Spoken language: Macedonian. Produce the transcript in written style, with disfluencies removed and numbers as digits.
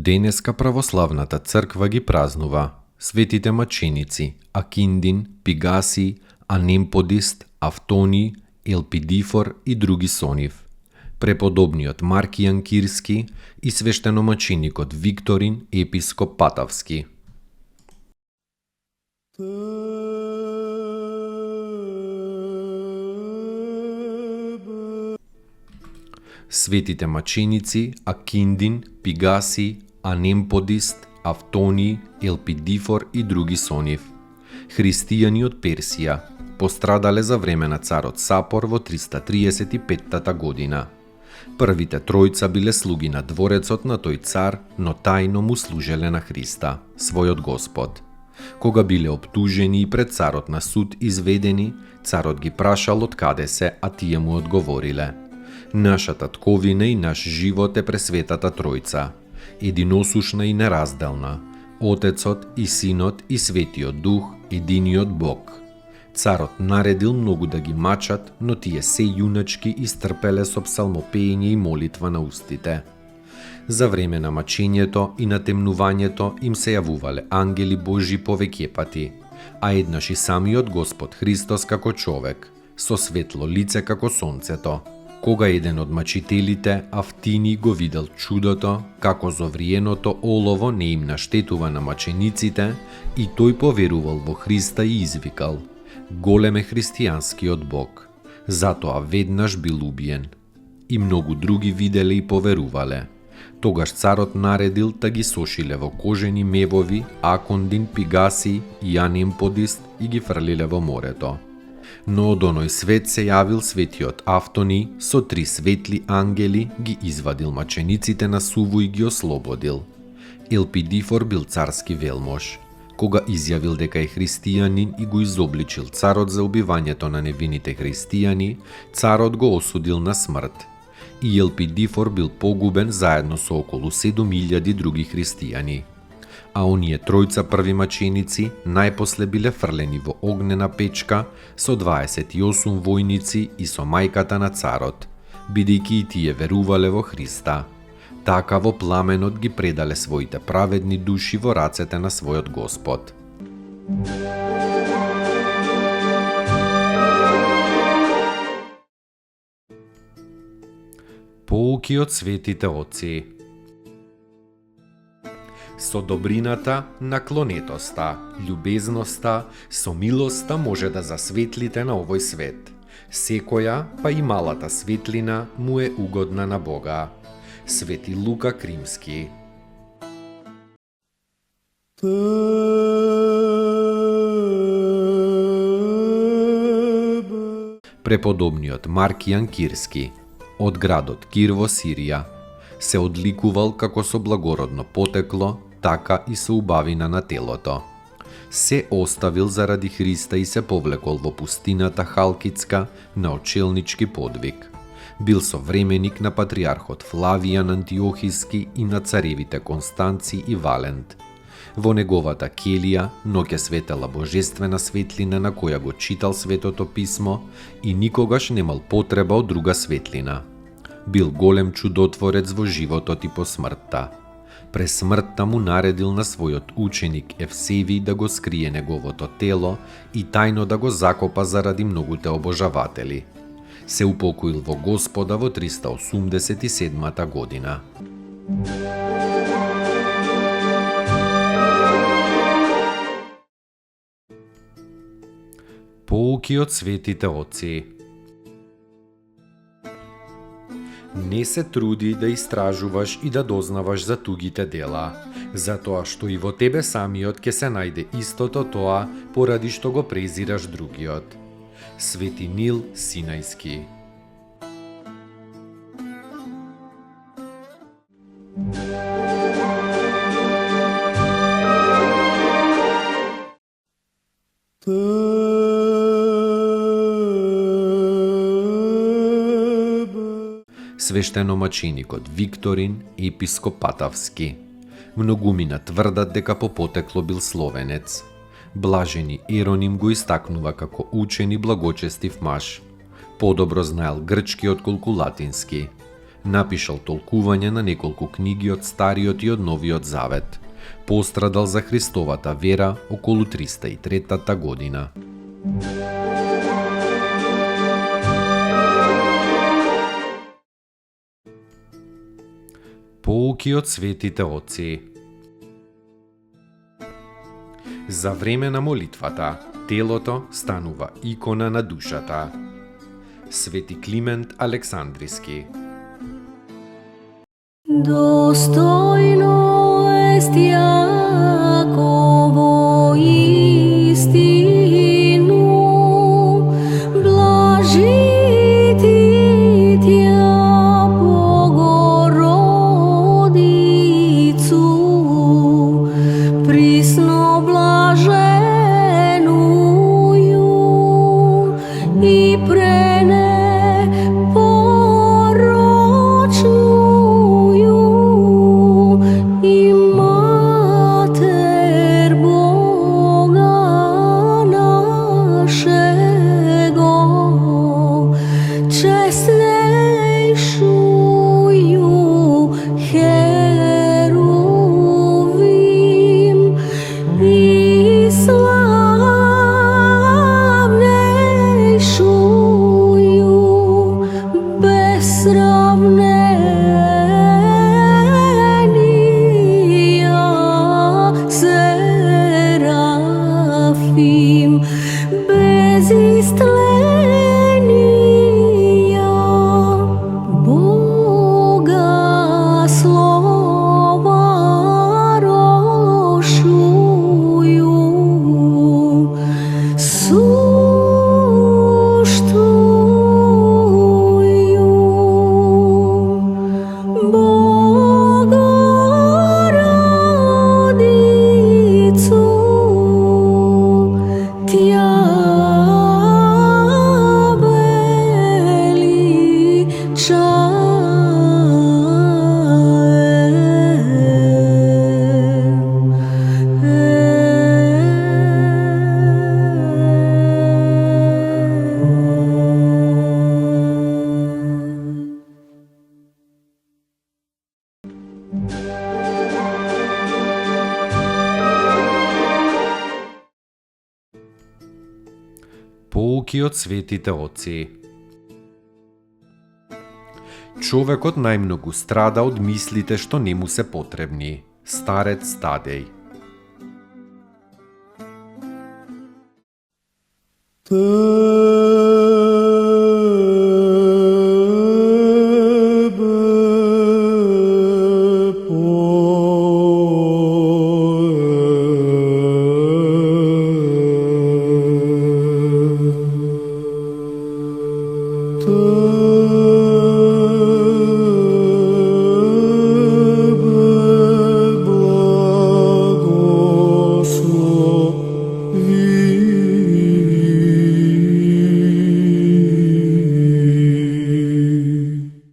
Денеска православната црква ги празнува светите маченици Акиндин, Пигаси, Анемподист, Автони, Елпидифор и други со нив, преподобниот Маркијан Кирски и свештеномаченикот Викторин, епископ Патавски. Светите маченици Акиндин, Пигаси, Анемподист, Автони, Елпидифор и други со нив, христијани од Персија, пострадале за време на царот Сапор во 335 година. Првите тројца биле слуги на дворецот на тој цар, но тајно му служеле на Христа, својот Господ. Кога биле оптужени и пред царот на суд изведени, царот ги прашал од каде се, а тие му одговориле: Наша татковина и наш живот е пресветата Тројца, единосушна и неразделна, Отецот и Синот и Светиот Дух, единиот Бог. Царот наредил многу да ги мачат, но тие се јуначки истрпеле со псалмопење и молитва на устите. За време на мачењето и на темнувањето им се јавувале ангели Божи повеќе пати, а еднаш и самиот Господ Христос како човек, со светло лице како сонцето. Кога еден од мачителите, Автини, го видел чудото, како зовриеното олово не им наштетува на мачениците, и тој поверувал во Христа и извикал: Голем е христијанскиот Бог. Затоа веднаш бил убиен. И многу други виделе и поверувале. Тогаш царот наредил да ги сошиле во кожени мевови Акондин, Пигаси и Анемподист и ги фрлиле во морето. Но од оној свет се јавил светиот Автони со 3 светли ангели, ги извадил мачениците на суву и ги ослободил. Елпидифор бил царски велмош. Кога изјавил дека е христијанин и го изобличил царот за убивањето на невините христијани, царот го осудил на смрт. И Елпидифор бил погубен заедно со околу 7000 други христијани. А оние тројца први маченици најпосле биле фрлени во огнена печка со 28 војници и со мајката на царот, бидејќи и тие верувале во Христа. Така во пламенот ги предале своите праведни души во рацете на својот Господ. Поуки од светите отци. Со добрината, наклонетоста, љубезноста, со милоста може да засветлите на овој свет. Секоја, па и малата светлина, му е угодна на Бога. Свети Лука Кримски. Преподобниот Маркијан Кирски, од градот Кир во Сирија, се одликувал како со благородно потекло, така и со убавина на телото. Се оставил заради Христа и се повлекол во пустината Халкитска на очелнички подвиг. Бил современик на патриархот Флавијан Антиохиски и на царевите Констанци и Валент. Во неговата келија ноќе светела божествена светлина на која го читал Светото писмо и никогаш немал потреба од друга светлина. Бил голем чудотворец во животот и по смртта. През смртта му наредил на својот ученик Евсевиј да го скрие неговото тело и тајно да го закопа заради многуте обожаватели. Се упокоил во Господа во 387 година. Поуки од светите отци. Не се труди да истражуваш и да дознаваш за тугите дела, затоа што и во тебе самиот ќе се најде истото тоа поради што го презираш другиот. Свети Нил Синајски. свештеномаченикот Викторин, епископ Патавски. Многумина тврдат дека по потекло бил словенец. Блажени Ероним го истакнува како учен и благочестив маж. Подобро знаел грчки отколку латински. Напишал толкување на неколку книги од Стариот и од Новиот Завет. Пострадал за Христовата вера околу 303 година. Поуки од светите отци. За време на молитвата, телото станува икона на душата. Свети Климент Александриски. Достойно est Iacovo istinu, blažititja Bogorodicu, prisno blaženuju i preneporočnuju i Mater Boga našego, česnejšuju heruvim i slavnejšuju besravnenija serafim, bez istlenija Boga slova rošuju, suštuju Bogorodicu, tja Поуки од светите отци. Човекот најмногу страда од мислите што не му се потребни. Старец Тадеј. Tebe